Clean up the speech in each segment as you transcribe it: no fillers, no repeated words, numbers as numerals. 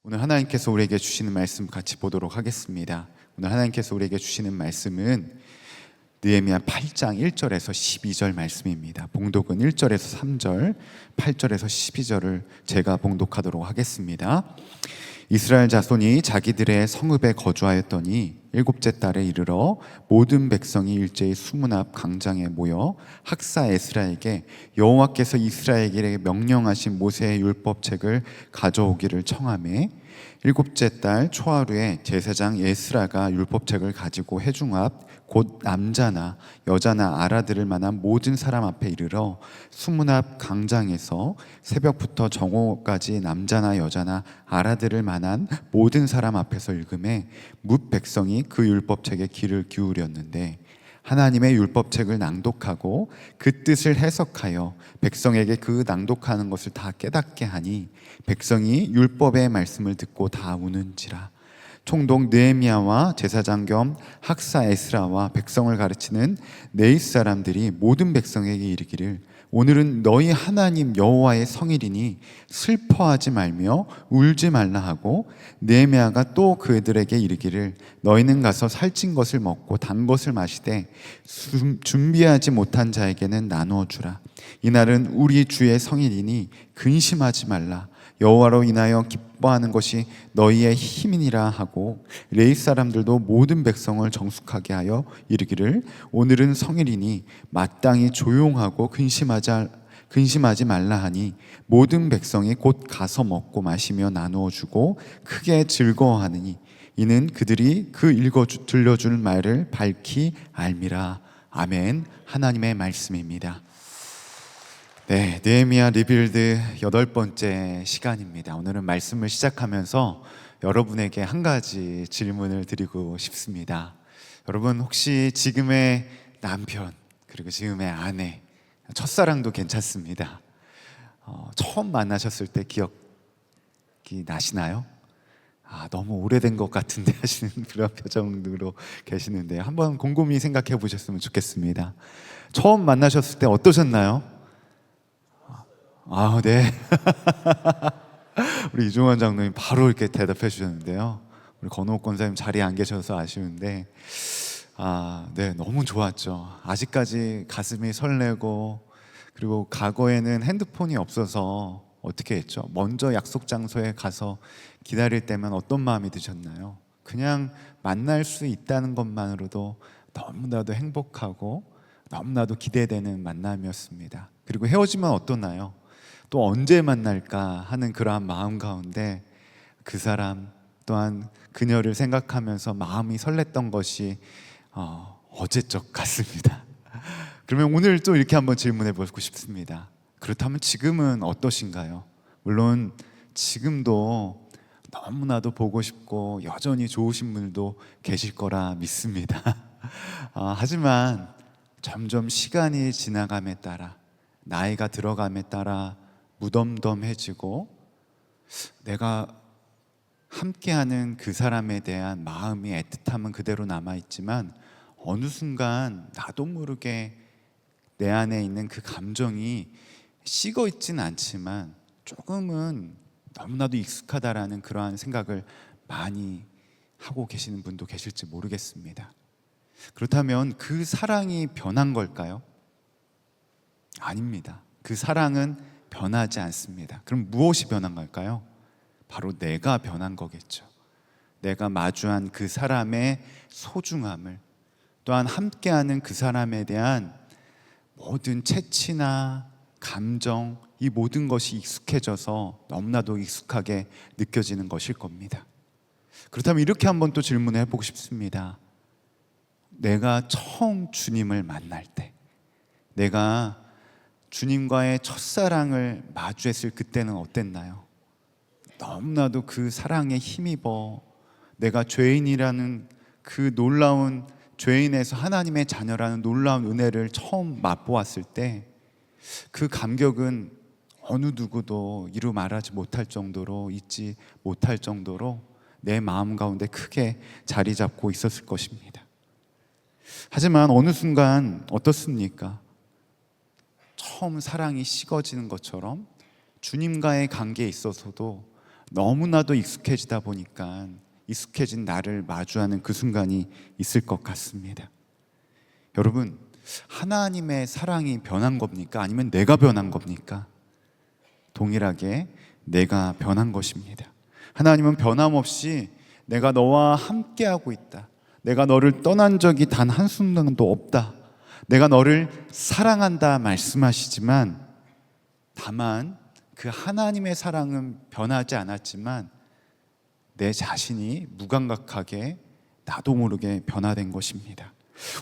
오늘 하나님께서 우리에게 주시는 말씀 같이 보도록 하겠습니다. 오늘 하나님께서 우리에게 주시는 말씀은 느헤미야 8장 1절에서 12절 말씀입니다. 봉독은 1절에서 3절, 8절에서 12절을 제가 봉독하도록 하겠습니다. 이스라엘 자손이 자기들의 성읍에 거주하였더니 일곱째 달에 이르러 모든 백성이 일제히 수문 앞 광장에 모여 학사 에스라에게 여호와께서 이스라엘에게 명령하신 모세의 율법책을 가져오기를 청하매, 일곱째 달 초하루에 제사장 에스라가 율법책을 가지고 회중 앞 곧 남자나 여자나 알아들을 만한 모든 사람 앞에 이르러 수문 앞 광장에서 새벽부터 정오까지 남자나 여자나 알아들을 만한 모든 사람 앞에서 읽음에 뭇 백성이 그 율법책에 귀를 기울였는데, 하나님의 율법책을 낭독하고 그 뜻을 해석하여 백성에게 그 낭독하는 것을 다 깨닫게 하니 백성이 율법의 말씀을 듣고 다 우는지라. 총독 느헤미야와 제사장 겸 학사 에스라와 백성을 가르치는 네잇 사람들이 모든 백성에게 이르기를, 오늘은 너희 하나님 여호와의 성일이니 슬퍼하지 말며 울지 말라 하고, 느헤미야가 또 그들에게 이르기를, 너희는 가서 살찐 것을 먹고 단 것을 마시되 준비하지 못한 자에게는 나누어 주라. 이날은 우리 주의 성일이니 근심하지 말라. 여호와로 인하여 기뻐하는 것이 너희의 힘이니라 하고, 레위 사람들도 모든 백성을 정숙하게 하여 이르기를, 오늘은 성일이니 마땅히 조용하고 근심하지 말라 하니 모든 백성이 곧 가서 먹고 마시며 나누어 주고 크게 즐거워하느니 이는 그들이 그 들려줄 말을 밝히 알미라. 아멘. 하나님의 말씀입니다. 네, 느헤미야 리빌드 8번째 시간입니다. 오늘은 말씀을 시작하면서 여러분에게 한 가지 질문을 드리고 싶습니다. 여러분, 혹시 지금의 남편, 그리고 지금의 아내, 첫사랑도 괜찮습니다. 처음 만나셨을 때 기억이 나시나요? 너무 오래된 것 같은데 하시는 그런 표정으로 계시는데, 한번 곰곰이 생각해 보셨으면 좋겠습니다. 처음 만나셨을 때 어떠셨나요? 네. 우리 이종환 장로님 바로 이렇게 대답해 주셨는데요. 우리 건호옥 권사님 자리에 안 계셔서 아쉬운데, 네, 너무 좋았죠. 아직까지 가슴이 설레고, 그리고 과거에는 핸드폰이 없어서 어떻게 했죠? 먼저 약속 장소에 가서 기다릴 때면 어떤 마음이 드셨나요? 그냥 만날 수 있다는 것만으로도 너무나도 행복하고 너무나도 기대되는 만남이었습니다. 그리고 헤어지면 어떠나요? 또 언제 만날까 하는 그러한 마음 가운데 그 사람 또한 그녀를 생각하면서 마음이 설렜던 것이 어제적 같습니다. 그러면 오늘 또 이렇게 한번 질문해 보고 싶습니다. 그렇다면 지금은 어떠신가요? 물론 지금도 너무나도 보고 싶고 여전히 좋으신 분들도 계실 거라 믿습니다. 하지만 점점 시간이 지나감에 따라, 나이가 들어감에 따라 무덤덤해지고, 내가 함께하는 그 사람에 대한 마음이 애틋함은 그대로 남아있지만 어느 순간 나도 모르게 내 안에 있는 그 감정이 식어 있진 않지만 조금은 너무나도 익숙하다라는 그러한 생각을 많이 하고 계시는 분도 계실지 모르겠습니다. 그렇다면 그 사랑이 변한 걸까요? 아닙니다. 그 사랑은 변하지 않습니다. 그럼 무엇이 변한 걸까요? 바로 내가 변한 거겠죠. 내가 마주한 그 사람의 소중함을, 또한 함께하는 그 사람에 대한 모든 채취나 감정, 이 모든 것이 익숙해져서 너무나도 익숙하게 느껴지는 것일 겁니다. 그렇다면 이렇게 한번 또 질문해 보고 싶습니다. 내가 처음 주님을 만날 때, 내가 주님과의 첫사랑을 마주했을 그때는 어땠나요? 너무나도 그 사랑에 힘입어 내가 죄인이라는 그 놀라운, 죄인에서 하나님의 자녀라는 놀라운 은혜를 처음 맛보았을 때 그 감격은 어느 누구도 이루 말하지 못할 정도로, 잊지 못할 정도로 내 마음 가운데 크게 자리 잡고 있었을 것입니다. 하지만 어느 순간 어떻습니까? 처음 사랑이 식어지는 것처럼 주님과의 관계에 있어서도 너무나도 익숙해지다 보니까 익숙해진 나를 마주하는 그 순간이 있을 것 같습니다. 여러분, 하나님의 사랑이 변한 겁니까? 아니면 내가 변한 겁니까? 동일하게 내가 변한 것입니다. 하나님은 변함없이 내가 너와 함께하고 있다, 내가 너를 떠난 적이 단 한순간도 없다, 내가 너를 사랑한다 말씀하시지만, 다만 그 하나님의 사랑은 변하지 않았지만 내 자신이 무감각하게 나도 모르게 변화된 것입니다.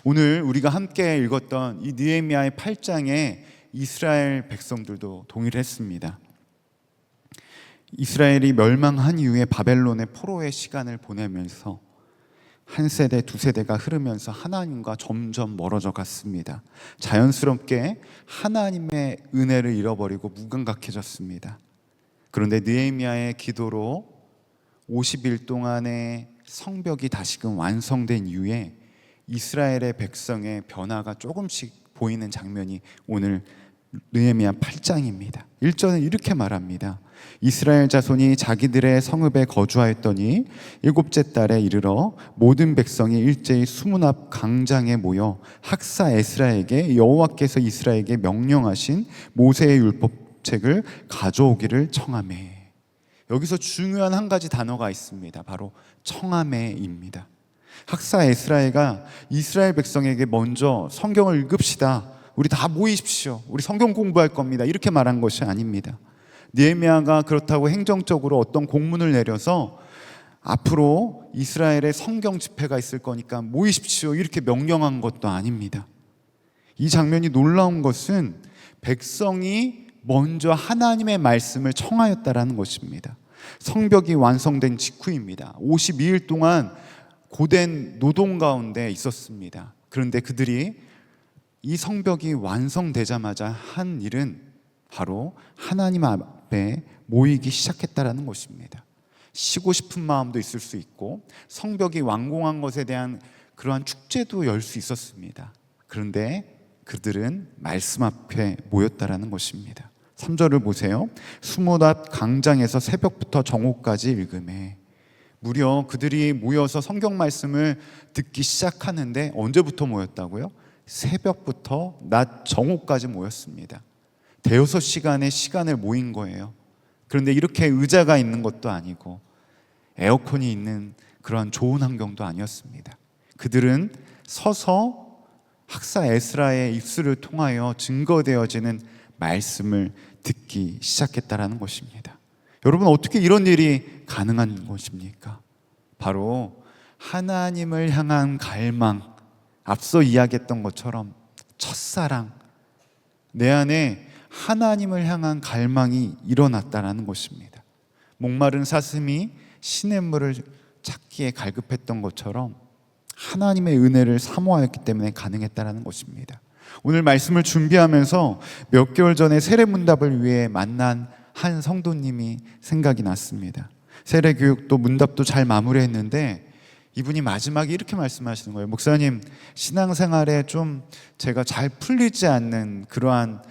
오늘 우리가 함께 읽었던 이 느헤미야의 8장에 이스라엘 백성들도 동일했습니다. 이스라엘이 멸망한 이후에 바벨론의 포로의 시간을 보내면서 한 세대, 두 세대가 흐르면서 하나님과 점점 멀어져 갔습니다. 자연스럽게 하나님의 은혜를 잃어버리고 무감각해졌습니다. 그런데 느헤미야의 기도로 50일 동안의 성벽이 다시금 완성된 이후에 이스라엘의 백성의 변화가 조금씩 보이는 장면이 오늘 느헤미야 8장입니다. 1절은 이렇게 말합니다. 이스라엘 자손이 자기들의 성읍에 거주하였더니 7째 달에 이르러 모든 백성이 일제히 수문 앞 광장에 모여 학사 에스라에게 여호와께서 이스라엘에게 명령하신 모세의 율법책을 가져오기를 청하매. 여기서 중요한 한 가지 단어가 있습니다. 바로 청하매입니다. 학사 에스라가 이스라엘 백성에게 먼저 성경을 읽읍시다, 우리 다 모이십시오, 우리 성경 공부할 겁니다, 이렇게 말한 것이 아닙니다. 느헤미야가 그렇다고 행정적으로 어떤 공문을 내려서 앞으로 이스라엘의 성경 집회가 있을 거니까 모이십시오, 이렇게 명령한 것도 아닙니다. 이 장면이 놀라운 것은 백성이 먼저 하나님의 말씀을 청하였다라는 것입니다. 성벽이 완성된 직후입니다. 52일 동안 고된 노동 가운데 있었습니다. 그런데 그들이 이 성벽이 완성되자마자 한 일은 바로 하나님 앞에 모이기 시작했다라는 것입니다. 쉬고 싶은 마음도 있을 수 있고 성벽이 완공한 것에 대한 그러한 축제도 열 수 있었습니다. 그런데 그들은 말씀 앞에 모였다라는 것입니다. 3절을 보세요. 수문 앞 광장에서 새벽부터 정오까지 읽음에. 무려 그들이 모여서 성경 말씀을 듣기 시작하는데 언제부터 모였다고요? 새벽부터 낮 정오까지 모였습니다. 대여섯 시간의 시간을 모인 거예요. 그런데 이렇게 의자가 있는 것도 아니고 에어컨이 있는 그러한 좋은 환경도 아니었습니다. 그들은 서서 학사 에스라의 입술을 통하여 증거되어지는 말씀을 듣기 시작했다라는 것입니다. 여러분, 어떻게 이런 일이 가능한 것입니까? 바로 하나님을 향한 갈망, 앞서 이야기했던 것처럼 첫사랑, 내 안에 하나님을 향한 갈망이 일어났다라는 것입니다. 목마른 사슴이 시냇물을 찾기에 갈급했던 것처럼 하나님의 은혜를 사모하였기 때문에 가능했다라는 것입니다. 오늘 말씀을 준비하면서 몇 개월 전에 세례문답을 위해 만난 한 성도님이 생각이 났습니다. 세례교육도 문답도 잘 마무리했는데 이분이 마지막에 이렇게 말씀하시는 거예요. 목사님, 신앙생활에 좀 제가 잘 풀리지 않는 그러한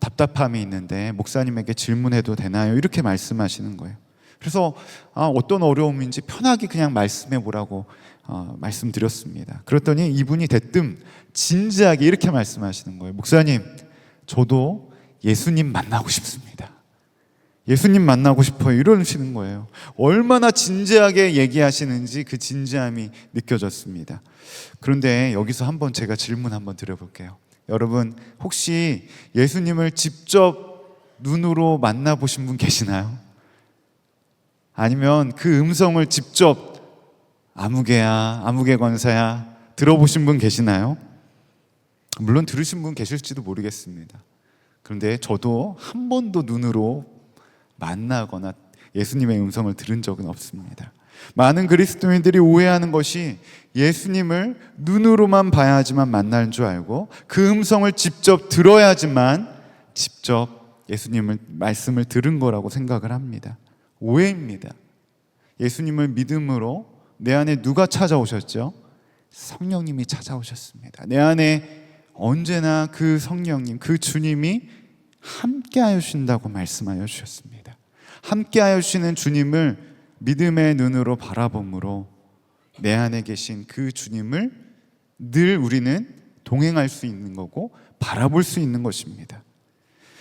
답답함이 있는데 목사님에게 질문해도 되나요? 이렇게 말씀하시는 거예요. 그래서 어떤 어려움인지 편하게 그냥 말씀해 보라고 말씀드렸습니다. 그랬더니 이분이 대뜸 진지하게 이렇게 말씀하시는 거예요. 목사님, 저도 예수님 만나고 싶습니다. 예수님 만나고 싶어요, 이러시는 거예요. 얼마나 진지하게 얘기하시는지 그 진지함이 느껴졌습니다. 그런데 여기서 한번 제가 질문 한번 드려볼게요. 여러분, 혹시 예수님을 직접 눈으로 만나보신 분 계시나요? 아니면 그 음성을 직접 아무개야, 아무개 권사야 들어보신 분 계시나요? 물론 들으신 분 계실지도 모르겠습니다. 그런데 저도 한 번도 눈으로 만나거나 예수님의 음성을 들은 적은 없습니다. 많은 그리스도인들이 오해하는 것이 예수님을 눈으로만 봐야지만 만날 줄 알고 그 음성을 직접 들어야지만 직접 예수님을 말씀을 들은 거라고 생각을 합니다. 오해입니다. 예수님을 믿음으로 내 안에 누가 찾아오셨죠? 성령님이 찾아오셨습니다. 내 안에 언제나 그 성령님, 그 주님이 함께 하신다고 말씀하여 주셨습니다. 함께하여 주시는 주님을 믿음의 눈으로 바라봄으로 내 안에 계신 그 주님을 늘 우리는 동행할 수 있는 거고 바라볼 수 있는 것입니다.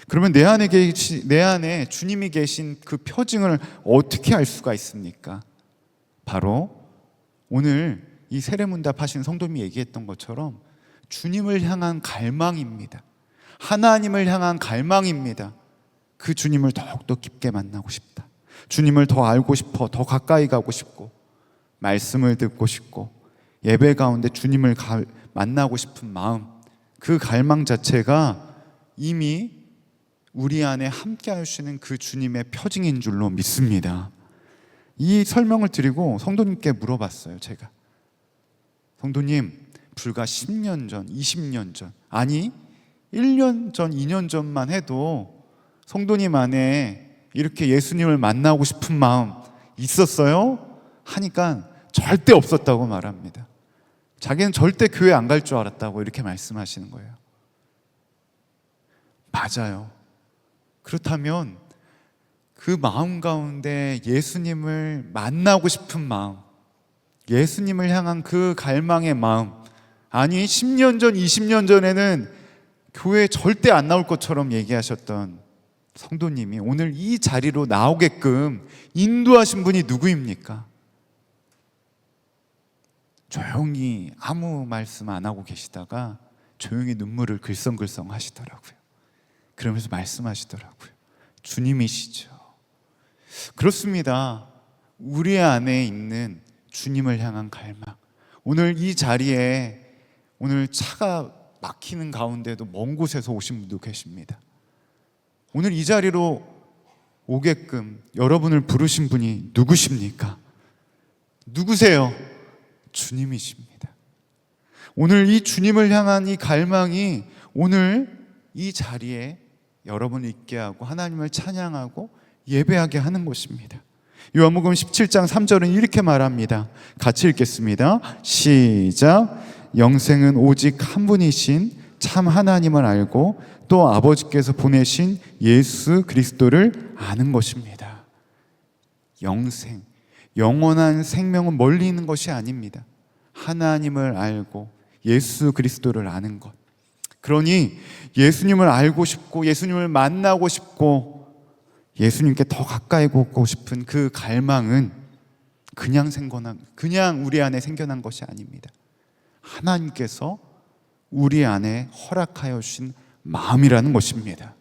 그러면 내 안에 주님이 계신 그 표징을 어떻게 알 수가 있습니까? 바로 오늘 이 세례문답 하신 성도님이 얘기했던 것처럼 주님을 향한 갈망입니다. 하나님을 향한 갈망입니다. 그 주님을 더욱더 깊게 만나고 싶다. 주님을 더 알고 싶어, 더 가까이 가고 싶고, 말씀을 듣고 싶고, 예배 가운데 주님을 만나고 싶은 마음, 그 갈망 자체가 이미 우리 안에 함께 하시는 그 주님의 표징인 줄로 믿습니다. 이 설명을 드리고 성도님께 물어봤어요. 제가 성도님, 불과 10년 전, 20년 전, 아니 1년 전, 2년 전만 해도 성도님 안에 이렇게 예수님을 만나고 싶은 마음 있었어요? 하니까 절대 없었다고 말합니다. 자기는 절대 교회 안 갈 줄 알았다고 이렇게 말씀하시는 거예요. 맞아요. 그렇다면 그 마음 가운데 예수님을 만나고 싶은 마음, 예수님을 향한 그 갈망의 마음, 아니 10년 전, 20년 전에는 교회 절대 안 나올 것처럼 얘기하셨던 성도님이 오늘 이 자리로 나오게끔 인도하신 분이 누구입니까? 조용히 아무 말씀 안 하고 계시다가 조용히 눈물을 글썽글썽 하시더라고요. 그러면서 말씀하시더라고요. 주님이시죠. 그렇습니다. 우리 안에 있는 주님을 향한 갈망, 오늘 이 자리에 오늘 차가 막히는 가운데도 먼 곳에서 오신 분도 계십니다. 오늘 이 자리로 오게끔 여러분을 부르신 분이 누구십니까? 누구세요? 주님이십니다. 오늘 이 주님을 향한 이 갈망이 오늘 이 자리에 여러분을 있게 하고 하나님을 찬양하고 예배하게 하는 것입니다. 요한복음 17장 3절은 이렇게 말합니다. 같이 읽겠습니다. 시작. 영생은 오직 한 분이신 참 하나님을 알고 또 아버지께서 보내신 예수 그리스도를 아는 것입니다. 영생, 영원한 생명은 멀리 있는 것이 아닙니다. 하나님을 알고 예수 그리스도를 아는 것. 그러니 예수님을 알고 싶고 예수님을 만나고 싶고 예수님께 더 가까이 오고 싶은 그 갈망은 그냥 우리 안에 생겨난 것이 아닙니다. 하나님께서 우리 안에 허락하여 주신 마음이라는 것입니다.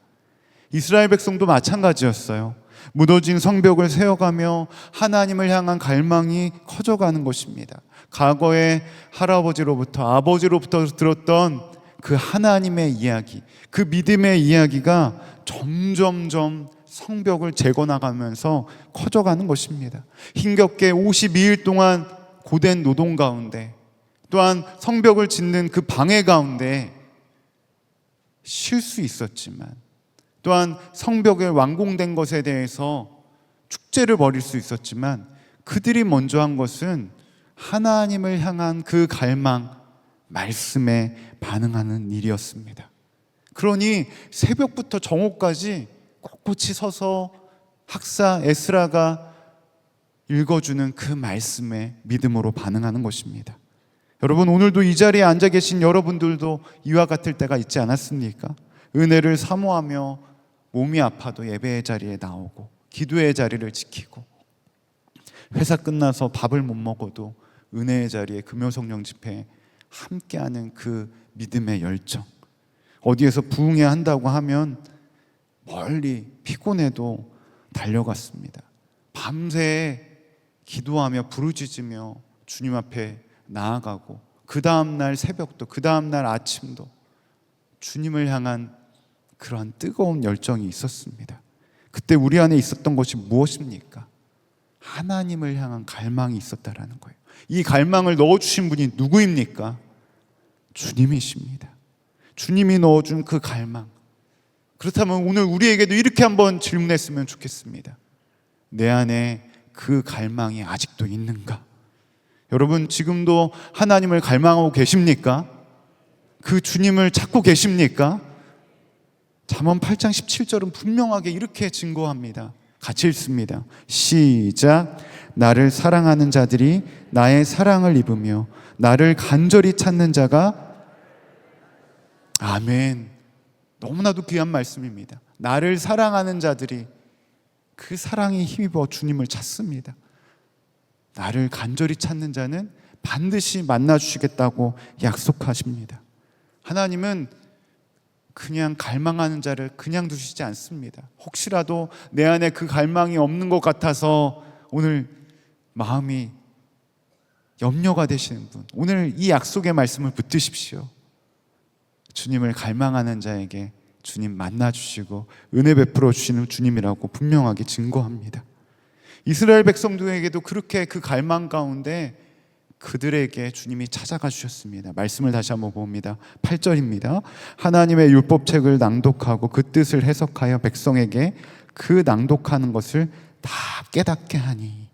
이스라엘 백성도 마찬가지였어요. 무너진 성벽을 세워가며 하나님을 향한 갈망이 커져가는 것입니다. 과거에 할아버지로부터 아버지로부터 들었던 그 하나님의 이야기, 그 믿음의 이야기가 점점점 성벽을 재건나가면서 커져가는 것입니다. 힘겹게 52일 동안 고된 노동 가운데, 또한 성벽을 짓는 그 방해 가운데 쉴 수 있었지만, 또한 성벽이 완공된 것에 대해서 축제를 벌일 수 있었지만, 그들이 먼저 한 것은 하나님을 향한 그 갈망, 말씀에 반응하는 일이었습니다. 그러니 새벽부터 정오까지 꼿꼿이 서서 학사 에스라가 읽어주는 그 말씀에 믿음으로 반응하는 것입니다. 여러분, 오늘도 이 자리에 앉아 계신 여러분들도 이와 같을 때가 있지 않았습니까? 은혜를 사모하며 몸이 아파도 예배의 자리에 나오고 기도의 자리를 지키고, 회사 끝나서 밥을 못 먹어도 은혜의 자리에 금요성령 집회에 함께하는 그 믿음의 열정, 어디에서 부흥해야 한다고 하면 멀리 피곤해도 달려갔습니다. 밤새 기도하며 부르짖으며 주님 앞에 나아가고, 그 다음날 새벽도 그 다음날 아침도 주님을 향한 그러한 뜨거운 열정이 있었습니다. 그때 우리 안에 있었던 것이 무엇입니까? 하나님을 향한 갈망이 있었다라는 거예요. 이 갈망을 넣어주신 분이 누구입니까? 주님이십니다. 주님이 넣어준 그 갈망. 그렇다면 오늘 우리에게도 이렇게 한번 질문했으면 좋겠습니다. 내 안에 그 갈망이 아직도 있는가? 여러분, 지금도 하나님을 갈망하고 계십니까? 그 주님을 찾고 계십니까? 잠언 8장 17절은 분명하게 이렇게 증거합니다. 같이 읽습니다. 시작. 나를 사랑하는 자들이 나의 사랑을 입으며 나를 간절히 찾는 자가. 아멘. 너무나도 귀한 말씀입니다. 나를 사랑하는 자들이 그 사랑에 힘입어 주님을 찾습니다. 나를 간절히 찾는 자는 반드시 만나주시겠다고 약속하십니다. 하나님은 그냥 갈망하는 자를 그냥 두시지 않습니다. 혹시라도 내 안에 그 갈망이 없는 것 같아서 오늘 마음이 염려가 되시는 분, 오늘 이 약속의 말씀을 붙드십시오. 주님을 갈망하는 자에게 주님 만나주시고 은혜 베풀어 주시는 주님이라고 분명하게 증거합니다. 이스라엘 백성들에게도 그렇게 그 갈망 가운데 그들에게 주님이 찾아가 주셨습니다. 말씀을 다시 한번 봅니다. 8절입니다. 하나님의 율법책을 낭독하고 그 뜻을 해석하여 백성에게 그 낭독하는 것을 다 깨닫게 하니.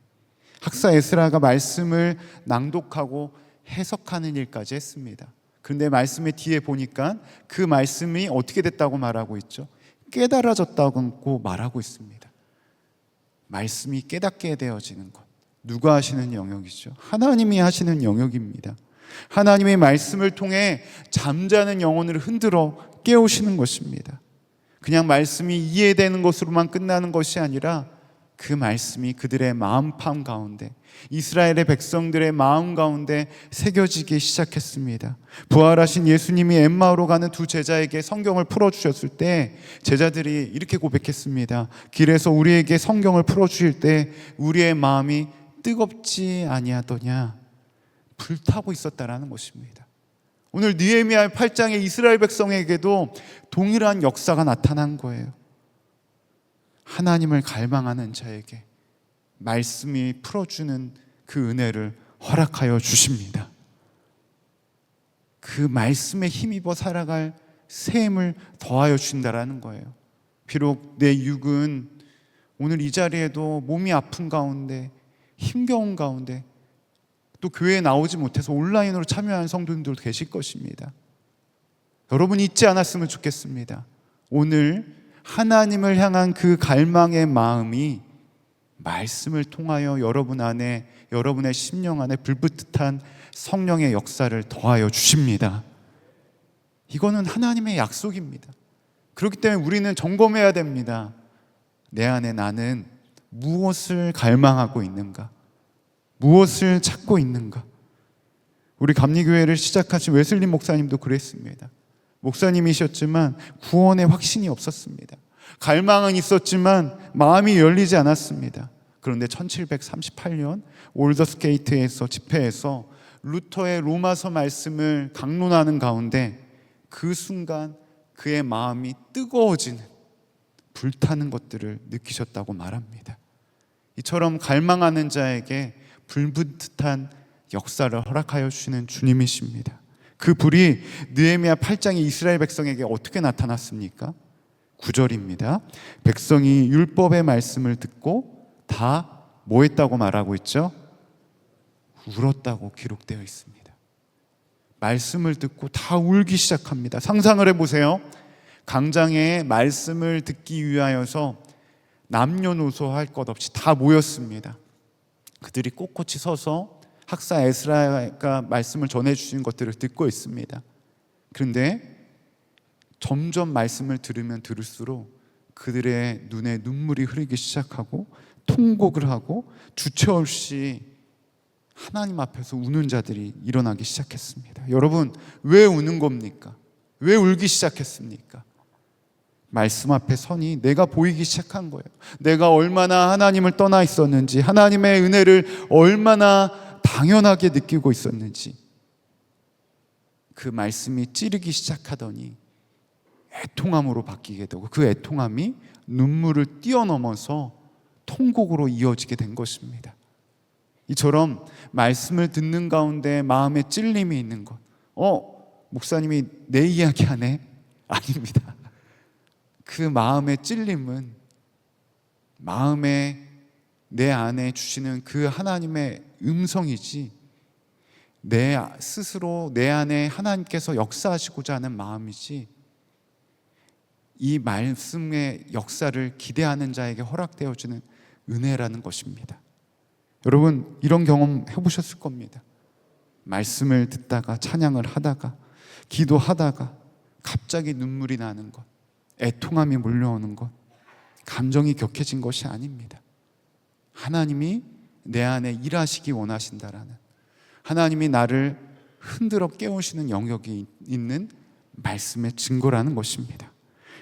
학사 에스라가 말씀을 낭독하고 해석하는 일까지 했습니다. 그런데 말씀의 뒤에 보니까 그 말씀이 어떻게 됐다고 말하고 있죠? 깨달아졌다고 말하고 있습니다. 말씀이 깨닫게 되어지는 것, 누가 하시는 영역이죠? 하나님이 하시는 영역입니다. 하나님의 말씀을 통해 잠자는 영혼을 흔들어 깨우시는 것입니다. 그냥 말씀이 이해되는 것으로만 끝나는 것이 아니라 그 말씀이 그들의 마음판 가운데, 이스라엘의 백성들의 마음 가운데 새겨지기 시작했습니다. 부활하신 예수님이 엠마오로 가는 두 제자에게 성경을 풀어주셨을 때 제자들이 이렇게 고백했습니다. 길에서 우리에게 성경을 풀어주실 때 우리의 마음이 뜨겁지 아니하더냐. 불타고 있었다라는 것입니다. 오늘 느헤미야 8장의 이스라엘 백성에게도 동일한 역사가 나타난 거예요. 하나님을 갈망하는 자에게 말씀이 풀어주는 그 은혜를 허락하여 주십니다. 그 말씀에 힘입어 살아갈 셈을 더하여 주신다라는 거예요. 비록 내 육은 오늘 이 자리에도 몸이 아픈 가운데, 힘겨운 가운데, 또 교회에 나오지 못해서 온라인으로 참여하는 성도님들도 계실 것입니다. 여러분 잊지 않았으면 좋겠습니다. 오늘 하나님을 향한 그 갈망의 마음이 말씀을 통하여 여러분 안에, 여러분의 심령 안에 불붙듯한 성령의 역사를 더하여 주십니다. 이거는 하나님의 약속입니다. 그렇기 때문에 우리는 점검해야 됩니다. 내 안에 나는 무엇을 갈망하고 있는가? 무엇을 찾고 있는가? 우리 감리교회를 시작하신 웨슬리 목사님도 그랬습니다. 목사님이셨지만 구원의 확신이 없었습니다. 갈망은 있었지만 마음이 열리지 않았습니다. 그런데 1738년 올더스게이트에서 집회에서 루터의 로마서 말씀을 강론하는 가운데 그 순간 그의 마음이 뜨거워지는, 불타는 것들을 느끼셨다고 말합니다. 이처럼 갈망하는 자에게 불붙듯한 역사를 허락하여 주시는 주님이십니다. 그 불이 느헤미야 8장의 이스라엘 백성에게 어떻게 나타났습니까? 9절입니다. 백성이 율법의 말씀을 듣고 다 뭐 했다고 말하고 있죠? 울었다고 기록되어 있습니다. 말씀을 듣고 다 울기 시작합니다. 상상을 해보세요. 강장에 말씀을 듣기 위하여서 남녀노소 할 것 없이 다 모였습니다. 그들이 꼿꼿이 서서 학사 에스라가 말씀을 전해주신 것들을 듣고 있습니다. 그런데 점점 말씀을 들으면 들을수록 그들의 눈에 눈물이 흐르기 시작하고 통곡을 하고 주체 없이 하나님 앞에서 우는 자들이 일어나기 시작했습니다. 여러분, 왜 우는 겁니까? 왜 울기 시작했습니까? 말씀 앞에 서니 내가 보이기 시작한 거예요. 내가 얼마나 하나님을 떠나 있었는지, 하나님의 은혜를 얼마나 당연하게 느끼고 있었는지, 그 말씀이 찌르기 시작하더니 애통함으로 바뀌게 되고 그 애통함이 눈물을 뛰어넘어서 통곡으로 이어지게 된 것입니다. 이처럼 말씀을 듣는 가운데 마음에 찔림이 있는 것, 목사님이 내 이야기 하네? 아닙니다. 그 마음의 찔림은 마음에 내 안에 주시는 그 하나님의 음성이지, 내 스스로 내 안에 하나님께서 역사하시고자 하는 마음이지, 이 말씀의 역사를 기대하는 자에게 허락되어지는 은혜라는 것입니다. 여러분, 이런 경험 해보셨을 겁니다. 말씀을 듣다가, 찬양을 하다가, 기도하다가 갑자기 눈물이 나는 것, 애통함이 몰려오는 것, 감정이 격해진 것이 아닙니다. 하나님이 내 안에 일하시기 원하신다라는, 하나님이 나를 흔들어 깨우시는 영역이 있는 말씀의 증거라는 것입니다.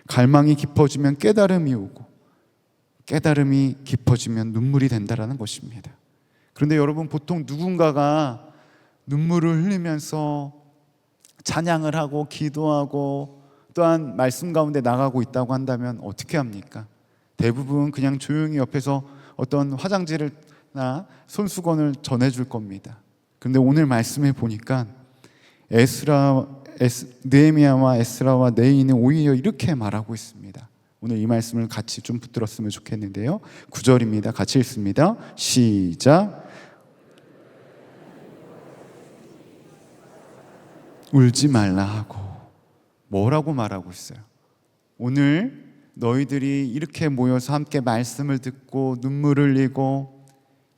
갈망이 깊어지면 깨달음이 오고, 깨달음이 깊어지면 눈물이 된다라는 것입니다. 그런데 여러분, 보통 누군가가 눈물을 흘리면서 찬양을 하고 기도하고 또한 말씀 가운데 나가고 있다고 한다면 어떻게 합니까? 대부분 그냥 조용히 옆에서 어떤 화장지나 손수건을 전해줄 겁니다. 그런데 오늘 말씀을 보니까 느헤미야와 에스라와 네히는 오히려 이렇게 말하고 있습니다. 오늘 이 말씀을 같이 좀 붙들었으면 좋겠는데요. 9절입니다. 같이 읽습니다. 시작. 울지 말라 하고. 뭐라고 말하고 있어요? 오늘 너희들이 이렇게 모여서 함께 말씀을 듣고 눈물을 흘리고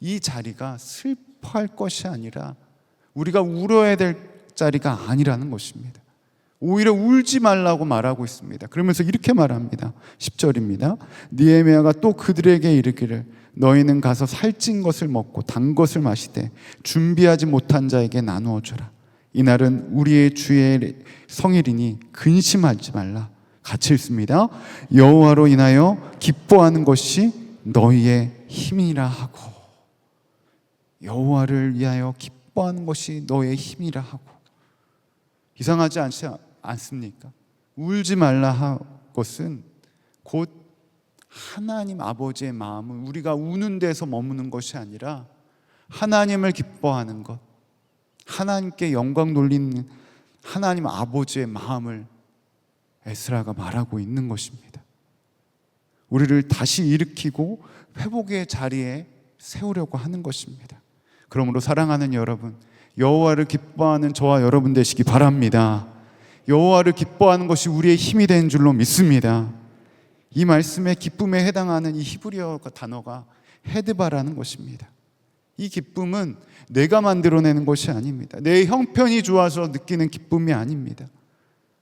이 자리가 슬퍼할 것이 아니라 우리가 울어야 될 자리가 아니라는 것입니다. 오히려 울지 말라고 말하고 있습니다. 그러면서 이렇게 말합니다. 10절입니다. 느헤미야가 또 그들에게 이르기를 너희는 가서 살찐 것을 먹고 단 것을 마시되 준비하지 못한 자에게 나누어 주라. 이날은 우리의 주의 성일이니 근심하지 말라. 같이 읽습니다. 여호와로 인하여 기뻐하는 것이 너희의 힘이라 하고. 여호와를 위하여 기뻐하는 것이 너의 힘이라 하고. 이상하지 않습니까? 울지 말라 할 것은 곧 하나님 아버지의 마음을, 우리가 우는 데서 머무는 것이 아니라 하나님을 기뻐하는 것, 하나님께 영광 돌리는 하나님 아버지의 마음을 에스라가 말하고 있는 것입니다. 우리를 다시 일으키고 회복의 자리에 세우려고 하는 것입니다. 그러므로 사랑하는 여러분, 여호와를 기뻐하는 저와 여러분 되시기 바랍니다. 여호와를 기뻐하는 것이 우리의 힘이 되는 줄로 믿습니다. 이 말씀의 기쁨에 해당하는 이 히브리어 단어가 헤드바라는 것입니다. 이 기쁨은 내가 만들어내는 것이 아닙니다. 내 형편이 좋아서 느끼는 기쁨이 아닙니다.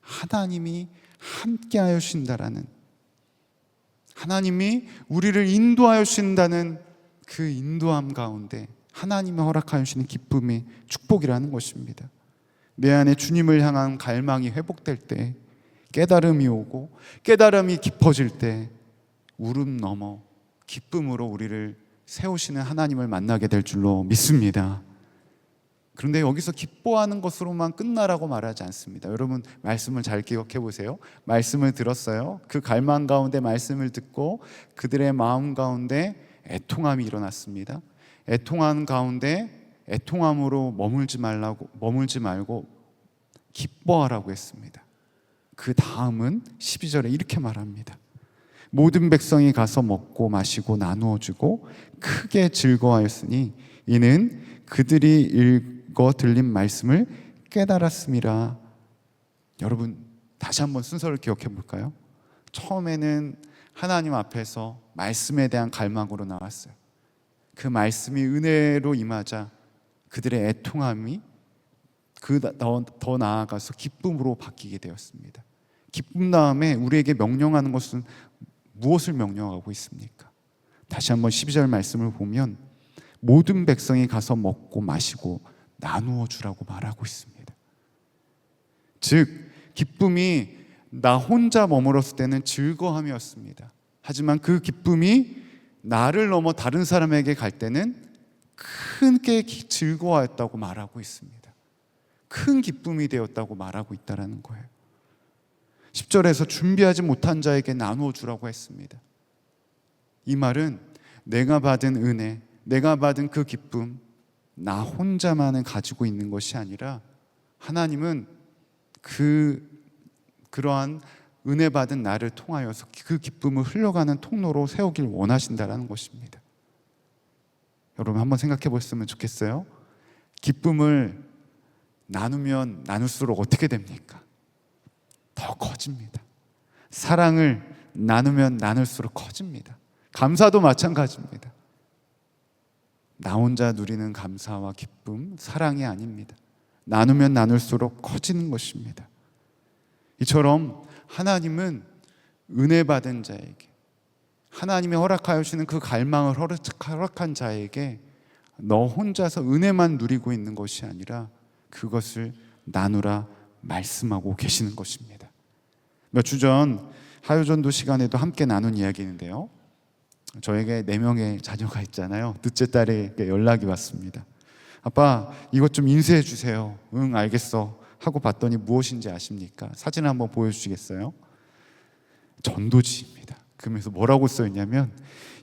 하나님이 함께 하여 주신다라는, 하나님이 우리를 인도하여 주신다는 그 인도함 가운데 하나님이 허락하여 주시는 기쁨이 축복이라는 것입니다. 내 안에 주님을 향한 갈망이 회복될 때, 깨달음이 오고 깨달음이 깊어질 때 울음 넘어 기쁨으로 우리를 세우시는 하나님을 만나게 될 줄로 믿습니다. 그런데 여기서 기뻐하는 것으로만 끝나라고 말하지 않습니다. 여러분, 말씀을 잘 기억해 보세요. 말씀을 들었어요. 그 갈망 가운데 말씀을 듣고 그들의 마음 가운데 애통함이 일어났습니다. 애통한 가운데 애통함으로 머물지 말고 기뻐하라고 했습니다. 그 다음은 12절에 이렇게 말합니다. 모든 백성이 가서 먹고 마시고 나누어 주고 크게 즐거워하였으니 이는 그들이 읽어 들린 말씀을 깨달았음이라. 여러분, 다시 한번 순서를 기억해 볼까요? 처음에는 하나님 앞에서 말씀에 대한 갈망으로 나왔어요. 그 말씀이 은혜로 임하자 그들의 애통함이 더 나아가서 기쁨으로 바뀌게 되었습니다. 기쁨 다음에 우리에게 명령하는 것은 무엇을 명령하고 있습니까? 다시 한번 12절 말씀을 보면 모든 백성이 가서 먹고 마시고 나누어 주라고 말하고 있습니다. 즉, 기쁨이 나 혼자 머물었을 때는 즐거움이었습니다. 하지만 그 기쁨이 나를 넘어 다른 사람에게 갈 때는 크게 즐거워했다고 말하고 있습니다. 큰 기쁨이 되었다고 말하고 있다는 거예요. 10절에서 준비하지 못한 자에게 나누어 주라고 했습니다. 이 말은 내가 받은 은혜, 내가 받은 그 기쁨, 나 혼자만은 가지고 있는 것이 아니라 하나님은 그러한 은혜 받은 나를 통하여서 그 기쁨을 흘러가는 통로로 세우길 원하신다는 것입니다. 여러분, 한번 생각해 보셨으면 좋겠어요. 기쁨을 나누면 나눌수록 어떻게 됩니까? 더 커집니다. 사랑을 나누면 나눌수록 커집니다. 감사도 마찬가지입니다. 나 혼자 누리는 감사와 기쁨, 사랑이 아닙니다. 나누면 나눌수록 커지는 것입니다. 이처럼 하나님은 은혜 받은 자에게, 하나님이 허락하여 주시는 그 갈망을 허락한 자에게 너 혼자서 은혜만 누리고 있는 것이 아니라 그것을 나누라 말씀하고 계시는 것입니다. 몇 주 전 하요전도 시간에도 함께 나눈 이야기인데요, 저에게 4명의 자녀가 있잖아요. 둘째 딸에게 연락이 왔습니다. 아빠, 이것 좀 인쇄해 주세요. 응, 알겠어 하고 봤더니 무엇인지 아십니까? 사진을 한번 보여주시겠어요? 전도지입니다. 그러면서 뭐라고 써있냐면,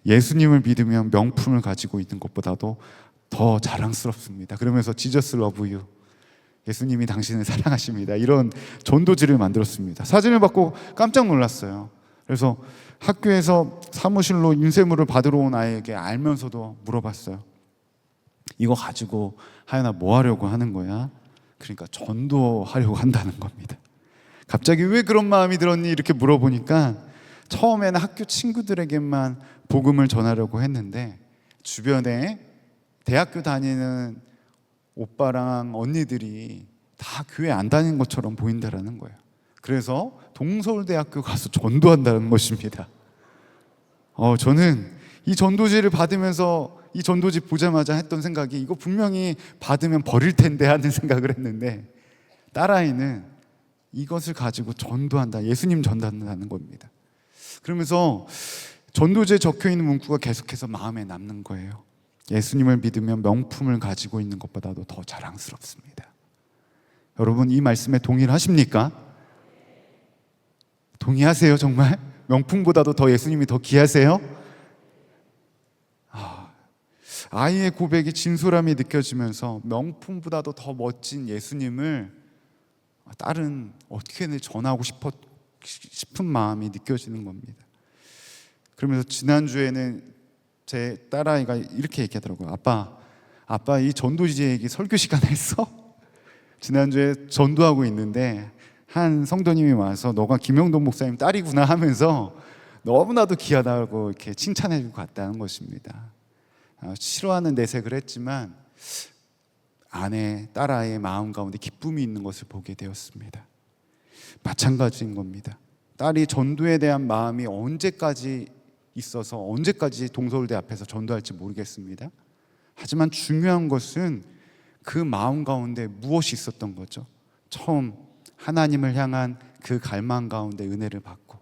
예수님을 믿으면 명품을 가지고 있는 것보다도 더 자랑스럽습니다. 그러면서 지저스 러브 유, 예수님이 당신을 사랑하십니다, 이런 전도지를 만들었습니다. 사진을 받고 깜짝 놀랐어요. 그래서 학교에서 사무실로 인쇄물을 받으러 온 아이에게 알면서도 물어봤어요. 이거 가지고 하연아 뭐 하려고 하는 거야? 그러니까 전도하려고 한다는 겁니다. 갑자기 왜 그런 마음이 들었니? 이렇게 물어보니까 처음에는 학교 친구들에게만 복음을 전하려고 했는데 주변에 대학교 다니는 오빠랑 언니들이 다 교회 안 다니는 것처럼 보인다라는 거예요. 그래서 동서울대학교 가서 전도한다는 것입니다. 저는 이 전도지를 받으면서 이 전도지 보자마자 했던 생각이, 이거 분명히 받으면 버릴 텐데 하는 생각을 했는데, 딸아이는 이것을 가지고 전도한다, 예수님 전도한다는 겁니다. 그러면서 전도지에 적혀있는 문구가 계속해서 마음에 남는 거예요. 예수님을 믿으면 명품을 가지고 있는 것보다도 더 자랑스럽습니다. 여러분, 이 말씀에 동의를 하십니까? 동의하세요? 정말? 명품보다도 더 예수님이 더 귀하세요? 아이의 고백이 진솔함이 느껴지면서 명품보다도 더 멋진 예수님을 딸은 어떻게든 전하고 싶은 마음이 느껴지는 겁니다. 그러면서 지난주에는 제 딸아이가 이렇게 얘기하더라고요. 아빠 이 전도지 얘기 설교 시간에 했어? 지난주에 전도하고 있는데 한 성도님이 와서 너가 김영돈 목사님 딸이구나 하면서 너무나도 귀하다고 이렇게 칭찬해주고 갔다는 것입니다. 싫어하는 내색을 했지만 딸아이의 마음 가운데 기쁨이 있는 것을 보게 되었습니다. 마찬가지인 겁니다. 딸이 전도에 대한 마음이 언제까지 있어서 언제까지 동서울대 앞에서 전도할지 모르겠습니다. 하지만 중요한 것은 그 마음 가운데 무엇이 있었던 거죠. 처음 하나님을 향한 그 갈망 가운데 은혜를 받고,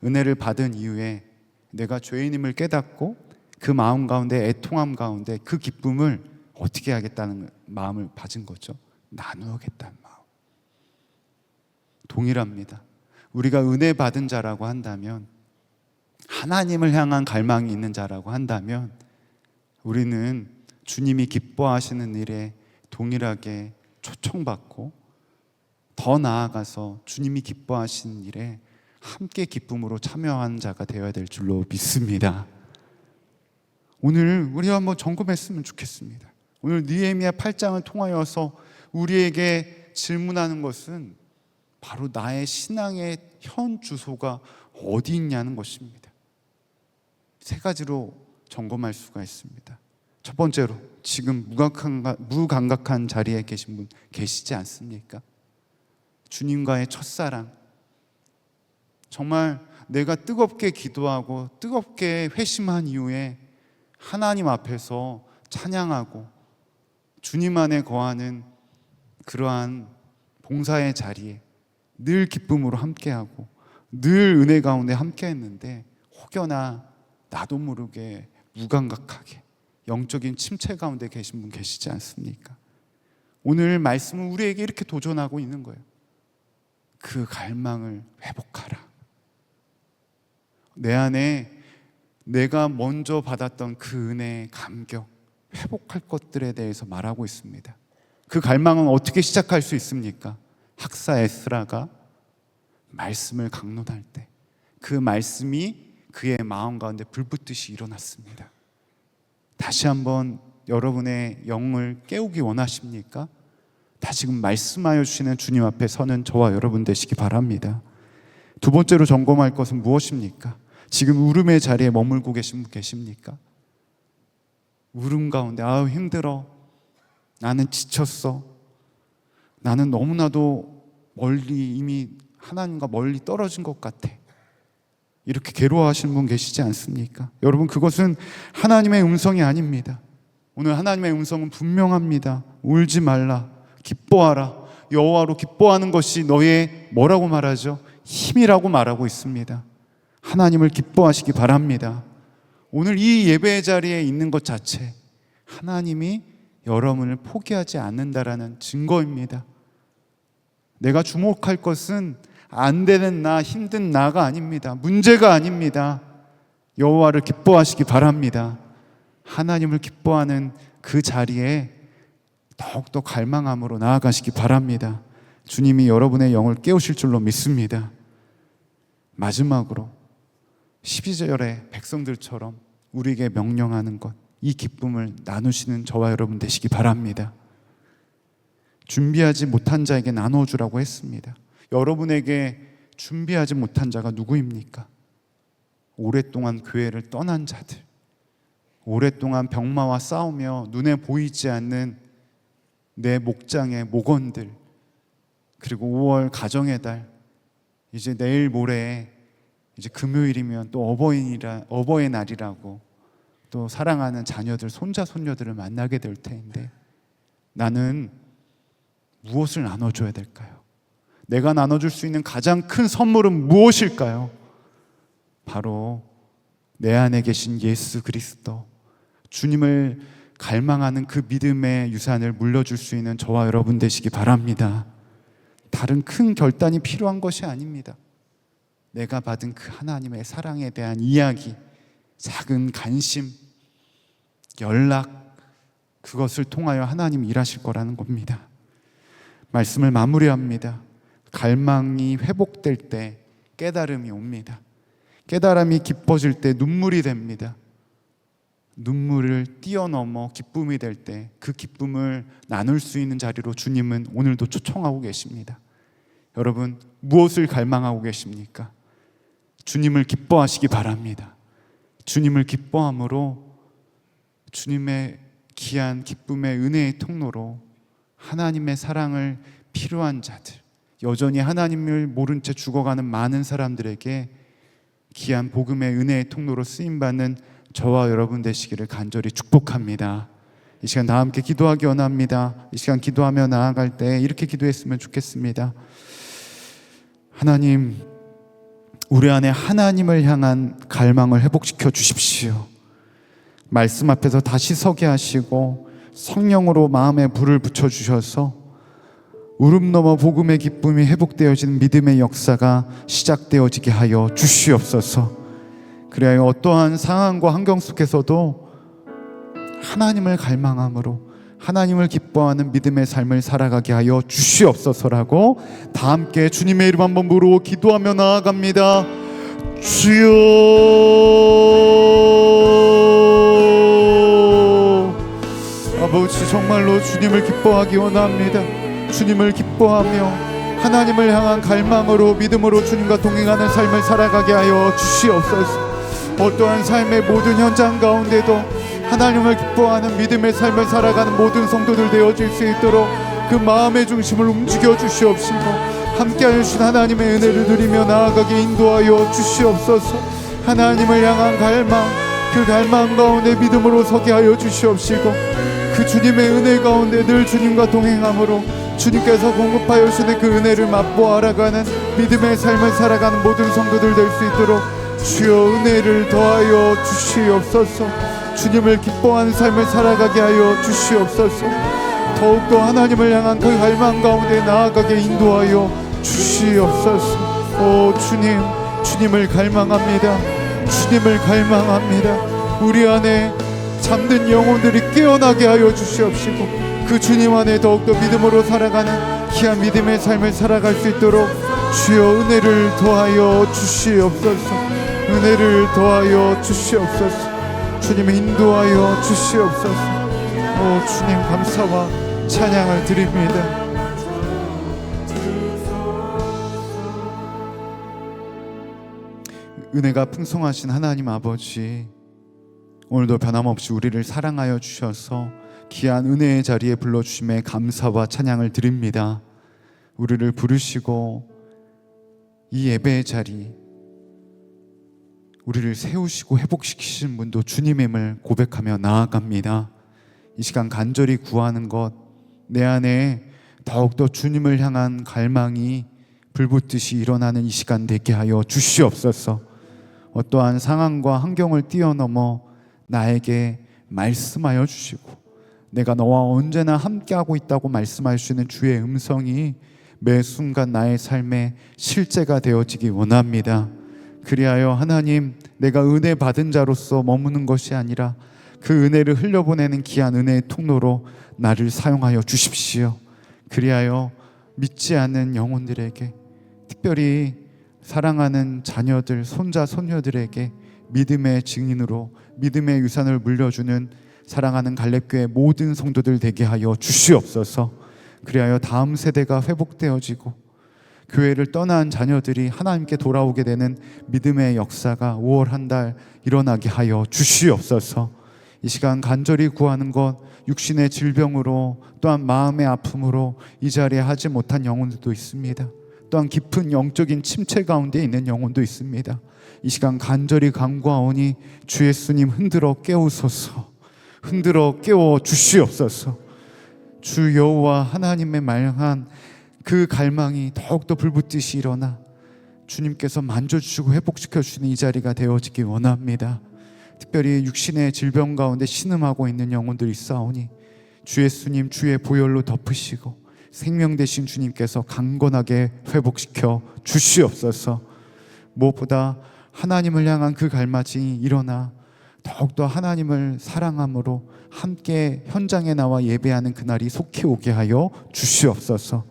은혜를 받은 이후에 내가 죄인임을 깨닫고 그 마음 가운데, 애통함 가운데 그 기쁨을 어떻게 하겠다는 마음을 가진 거죠. 나누겠다는 마음. 동일합니다. 우리가 은혜 받은 자라고 한다면, 하나님을 향한 갈망이 있는 자라고 한다면, 우리는 주님이 기뻐하시는 일에 동일하게 초청받고 더 나아가서 주님이 기뻐하시는 일에 함께 기쁨으로 참여하는 자가 되어야 될 줄로 믿습니다. 오늘 우리 한번 점검했으면 좋겠습니다. 오늘 느헤미야 8장을 통하여서 우리에게 질문하는 것은 바로 나의 신앙의 현 주소가 어디 있냐는 것입니다. 3가지로 점검할 수가 있습니다. 첫 번째로, 지금 무감각한 자리에 계신 분 계시지 않습니까? 주님과의 첫사랑, 정말 내가 뜨겁게 기도하고 뜨겁게 회심한 이후에 하나님 앞에서 찬양하고 주님 안에 거하는 그러한 봉사의 자리에 늘 기쁨으로 함께하고 늘 은혜 가운데 함께했는데, 혹여나 나도 모르게 무감각하게 영적인 침체 가운데 계신 분 계시지 않습니까? 오늘 말씀은 우리에게 이렇게 도전하고 있는 거예요. 그 갈망을 회복하라. 내 안에 내가 먼저 받았던 그 은혜의 감격, 회복할 것들에 대해서 말하고 있습니다. 그 갈망은 어떻게 시작할 수 있습니까? 학사 에스라가 말씀을 강론할 때 그 말씀이 그의 마음 가운데 불붙듯이 일어났습니다. 다시 한번 여러분의 영을 깨우기 원하십니까? 다시금 말씀하여 주시는 주님 앞에 서는 저와 여러분 되시기 바랍니다. 두 번째로 점검할 것은 무엇입니까? 지금 울음의 자리에 머물고 계신 분 계십니까? 울음 가운데 아우 힘들어, 나는 지쳤어, 나는 너무나도 멀리 이미 하나님과 멀리 떨어진 것 같아, 이렇게 괴로워하시는 분 계시지 않습니까? 여러분, 그것은 하나님의 음성이 아닙니다. 오늘 하나님의 음성은 분명합니다. 울지 말라, 기뻐하라. 여호와로 기뻐하는 것이 너의 뭐라고 말하죠? 힘이라고 말하고 있습니다. 하나님을 기뻐하시기 바랍니다. 오늘 이 예배의 자리에 있는 것 자체, 하나님이 여러분을 포기하지 않는다라는 증거입니다. 내가 주목할 것은 안 되는 나, 힘든 나가 아닙니다. 문제가 아닙니다. 여호와를 기뻐하시기 바랍니다. 하나님을 기뻐하는 그 자리에 더욱더 갈망함으로 나아가시기 바랍니다. 주님이 여러분의 영을 깨우실 줄로 믿습니다. 마지막으로 12절의 백성들처럼 우리에게 명령하는 것, 이 기쁨을 나누시는 저와 여러분 되시기 바랍니다. 준비하지 못한 자에게 나눠주라고 했습니다. 여러분에게 준비하지 못한 자가 누구입니까? 오랫동안 교회를 떠난 자들, 오랫동안 병마와 싸우며 눈에 보이지 않는 내 목장의 목원들, 그리고 5월 가정의 달, 이제 내일 모레 이제 금요일이면 또 어버이날이라고 또 사랑하는 자녀들, 손자 손녀들을 만나게 될 텐데, 나는 무엇을 나눠줘야 될까요? 내가 나눠줄 수 있는 가장 큰 선물은 무엇일까요? 바로 내 안에 계신 예수 그리스도, 주님을 갈망하는 그 믿음의 유산을 물려줄 수 있는 저와 여러분 되시기 바랍니다. 다른 큰 결단이 필요한 것이 아닙니다. 내가 받은 그 하나님의 사랑에 대한 이야기, 작은 관심, 연락, 그것을 통하여 하나님 일하실 거라는 겁니다. 말씀을 마무리합니다. 갈망이 회복될 때 깨달음이 옵니다. 깨달음이 깊어질 때 눈물이 됩니다. 눈물을 뛰어넘어 기쁨이 될 때 그 기쁨을 나눌 수 있는 자리로 주님은 오늘도 초청하고 계십니다. 여러분, 무엇을 갈망하고 계십니까? 주님을 기뻐하시기 바랍니다. 주님을 기뻐함으로 주님의 귀한 기쁨의 은혜의 통로로 하나님의 사랑을 필요한 자들, 여전히 하나님을 모른 채 죽어가는 많은 사람들에게 귀한 복음의 은혜의 통로로 쓰임받는 저와 여러분 되시기를 간절히 축복합니다. 이 시간 다 함께 기도하기 원합니다. 이 시간 기도하며 나아갈 때 이렇게 기도했으면 좋겠습니다. 하나님, 우리 안에 하나님을 향한 갈망을 회복시켜 주십시오. 말씀 앞에서 다시 서게 하시고 성령으로 마음에 불을 붙여주셔서 울음 넘어 복음의 기쁨이 회복되어지는 믿음의 역사가 시작되어지게 하여 주시옵소서. 그래야 어떠한 상황과 환경 속에서도 하나님을 갈망함으로 하나님을 기뻐하는 믿음의 삶을 살아가게 하여 주시옵소서라고 다 함께 주님의 이름 한번 부르고 기도하며 나아갑니다. 주여, 아버지, 정말로 주님을 기뻐하기 원합니다. 주님을 기뻐하며 하나님을 향한 갈망으로 믿음으로 주님과 동행하는 삶을 살아가게 하여 주시옵소서. 어떠한 삶의 모든 현장 가운데도 하나님을 기뻐하는 믿음의 삶을 살아가는 모든 성도들 되어질 수 있도록 그 마음의 중심을 움직여 주시옵시고 함께하여 주신 하나님의 은혜를 누리며 나아가게 인도하여 주시옵소서. 하나님을 향한 갈망, 그 갈망 가운데 믿음으로 서게 하여 주시옵시고 그 주님의 은혜 가운데 늘 주님과 동행함으로 주님께서 공급하여 주시는 그 은혜를 맛보아 알아가는 믿음의 삶을 살아가는 모든 성도들 될 수 있도록 주여 은혜를 더하여 주시옵소서. 주님을 기뻐하는 삶을 살아가게 하여 주시옵소서. 더욱더 하나님을 향한 그 갈망 가운데 나아가게 인도하여 주시옵소서. 오 주님, 주님을 갈망합니다. 주님을 갈망합니다. 우리 안에 잠든 영혼들이 깨어나게 하여 주시옵시고 그 주님 안에 더욱더 믿음으로 살아가는 귀한 믿음의 삶을 살아갈 수 있도록 주여 은혜를 더하여 주시옵소서. 은혜를 더하여 주시옵소서. 주님 인도하여 주시옵소서. 오 주님, 감사와 찬양을 드립니다. 은혜가 풍성하신 하나님 아버지, 오늘도 변함없이 우리를 사랑하여 주셔서 귀한 은혜의 자리에 불러주심에 감사와 찬양을 드립니다. 우리를 부르시고 이 예배의 자리, 우리를 세우시고 회복시키신 분도 주님임을 고백하며 나아갑니다. 이 시간 간절히 구하는 것, 내 안에 더욱더 주님을 향한 갈망이 불붙듯이 일어나는 이 시간 되게 하여 주시옵소서. 어떠한 상황과 환경을 뛰어넘어 나에게 말씀하여 주시고, 내가 너와 언제나 함께하고 있다고 말씀할 수 있는 주의 음성이 매 순간 나의 삶에 실제가 되어지기 원합니다. 그리하여 하나님, 내가 은혜 받은 자로서 머무는 것이 아니라 그 은혜를 흘려보내는 귀한 은혜의 통로로 나를 사용하여 주십시오. 그리하여 믿지 않는 영혼들에게, 특별히 사랑하는 자녀들, 손자, 손녀들에게 믿음의 증인으로 믿음의 유산을 물려주는 사랑하는 갈렙교회 모든 성도들 되게 하여 주시옵소서. 그리하여 다음 세대가 회복되어지고 교회를 떠난 자녀들이 하나님께 돌아오게 되는 믿음의 역사가 5월 한 달 일어나게 하여 주시옵소서. 이 시간 간절히 구하는 것, 육신의 질병으로 또한 마음의 아픔으로 이 자리에 하지 못한 영혼들도 있습니다. 또한 깊은 영적인 침체 가운데 있는 영혼도 있습니다. 이 시간 간절히 간구하오니 주 예수님 흔들어 깨우소서. 흔들어 깨워 주시옵소서. 주 여호와 하나님의 말한 그 갈망이 더욱더 불붙듯이 일어나 주님께서 만져주시고 회복시켜주시는 이 자리가 되어지기 원합니다. 특별히 육신의 질병 가운데 신음하고 있는 영혼들이 있사오니 주 예수님 주의 보혈로 덮으시고 생명 되신 주님께서 강건하게 회복시켜 주시옵소서. 무엇보다 하나님을 향한 그 갈망이 일어나 더욱더 하나님을 사랑함으로 함께 현장에 나와 예배하는 그날이 속히 오게 하여 주시옵소서.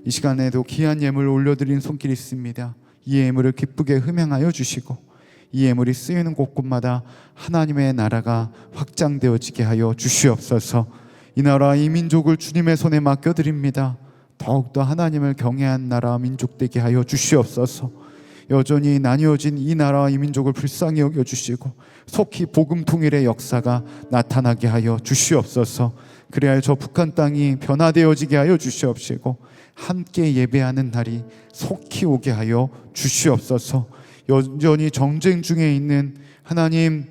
이 시간에도 귀한 예물을 올려드린 손길이 있습니다. 이 예물을 기쁘게 흠양하여 주시고 이 예물이 쓰이는 곳곳마다 하나님의 나라가 확장되어지게 하여 주시옵소서. 이 나라 이 민족을 주님의 손에 맡겨드립니다. 더욱더 하나님을 경외한 나라 민족 되게 하여 주시옵소서. 여전히 나뉘어진 이 나라와 이 민족을 불쌍히 여겨주시고 속히 복음 통일의 역사가 나타나게 하여 주시옵소서. 그래야 저 북한 땅이 변화되어지게 하여 주시옵시고 함께 예배하는 날이 속히 오게 하여 주시옵소서. 여전히 정쟁 중에 있는 하나님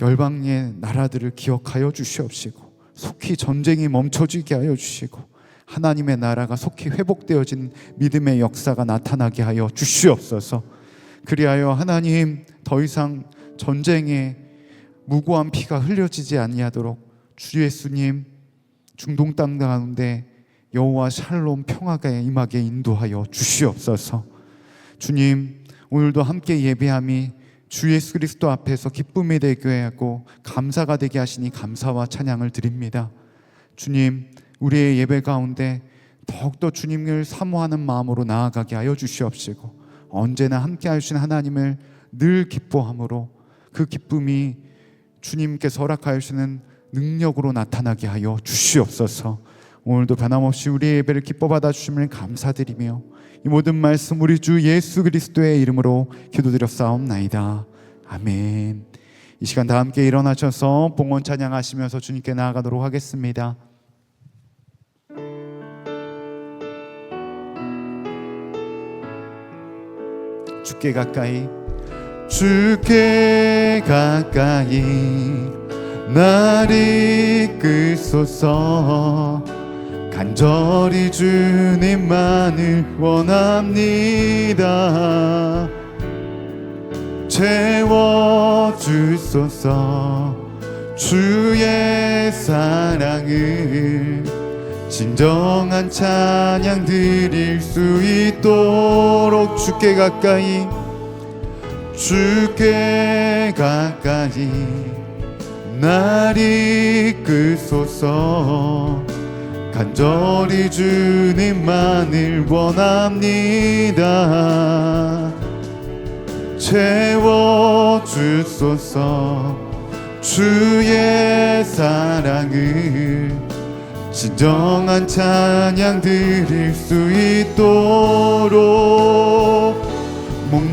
열방의 나라들을 기억하여 주시옵시고 속히 전쟁이 멈춰지게 하여 주시고 하나님의 나라가 속히 회복되어진 믿음의 역사가 나타나게 하여 주시옵소서. 그리하여 하나님 더 이상 전쟁에 무고한 피가 흘려지지 아니하도록 주 예수님 중동 땅 가운데 여호와 샬롬 평화가 임하게 인도하여 주시옵소서. 주님, 오늘도 함께 예배함이 주 예수 그리스도 앞에서 기쁨이 되게 하고 감사가 되게 하시니 감사와 찬양을 드립니다. 주님, 우리의 예배 가운데 더욱더 주님을 사모하는 마음으로 나아가게 하여 주시옵시고 언제나 함께 하시는 하나님을 늘 기뻐함으로 그 기쁨이 주님께서 허락하여 주시는 능력으로 나타나게 하여 주시옵소서. 오늘도 변함없이 우리의 예배를 기뻐 받아 주심을 감사드리며 이 모든 말씀 우리 주 예수 그리스도의 이름으로 기도드렸사옵나이다. 아멘. 이 시간 다 함께 일어나셔서 봉헌 찬양하시면서 주님께 나아가도록 하겠습니다. 주께 가까이, 주께 가까이 날 이끌소서. 간절히 주님만을 원합니다. 채워주소서. 주의 사랑을 진정한 찬양 드릴 수 있도록 주께 가까이, 주께 가까이 날 이끌소서. 간절히 주님만을 원합니다. 채워주소서. 주의 사랑을 진정한 찬양 드릴 수 있도록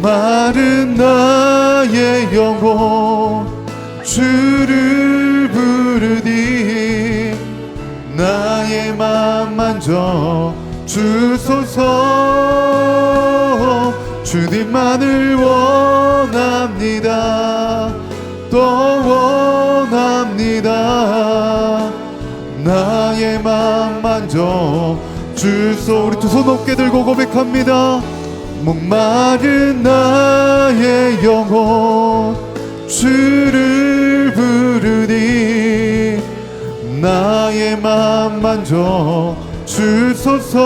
목마른 나의 영혼 주를 부르니 나의 맘 만져 주소서. 주님만을 원합니다. 또 원합니다. 나의 맘 만져 주소. 우리 두 손 높게 들고 고백합니다. 목마른 나의 영혼 주를 부르니 나의 맘 만져 주소서.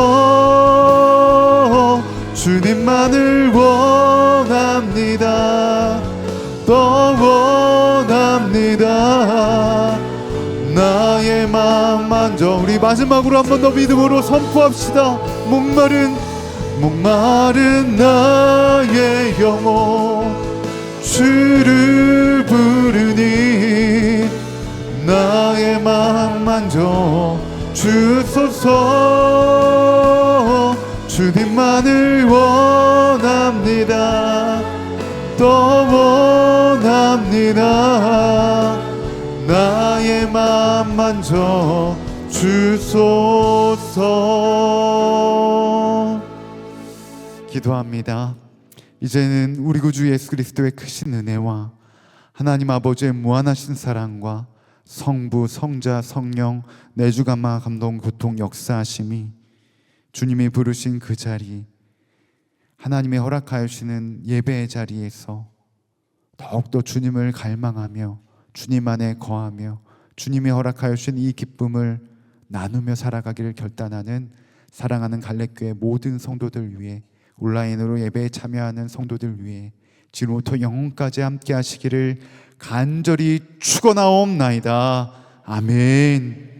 주님만을 원합니다. 또 원합니다. 나의 맘 만져. 우리 마지막으로 한 번 더 믿음으로 선포합시다. 목마른 나의 영혼 주를 부르니 나의 맘 만져 주소서. 주님만을 원합니다. 또 원합니다. 나의 맘 만져 주소서. 기도합니다. 이제는 우리 구주 예수 그리스도의 크신 은혜와 하나님 아버지의 무한하신 사랑과 성부, 성자, 성령 내주감화 감동 교통 역사하심이 주님이 부르신 그 자리, 하나님의 허락하여 주시는 예배의 자리에서 더욱더 주님을 갈망하며 주님 안에 거하며 주님이 허락하여 주신 이 기쁨을 나누며 살아가기를 결단하는 사랑하는 갈렙교회 모든 성도들 위해, 온라인으로 예배에 참여하는 성도들 위해 지금부터 영혼까지 함께 하시기를 간절히 축원하옵나이다. 아멘.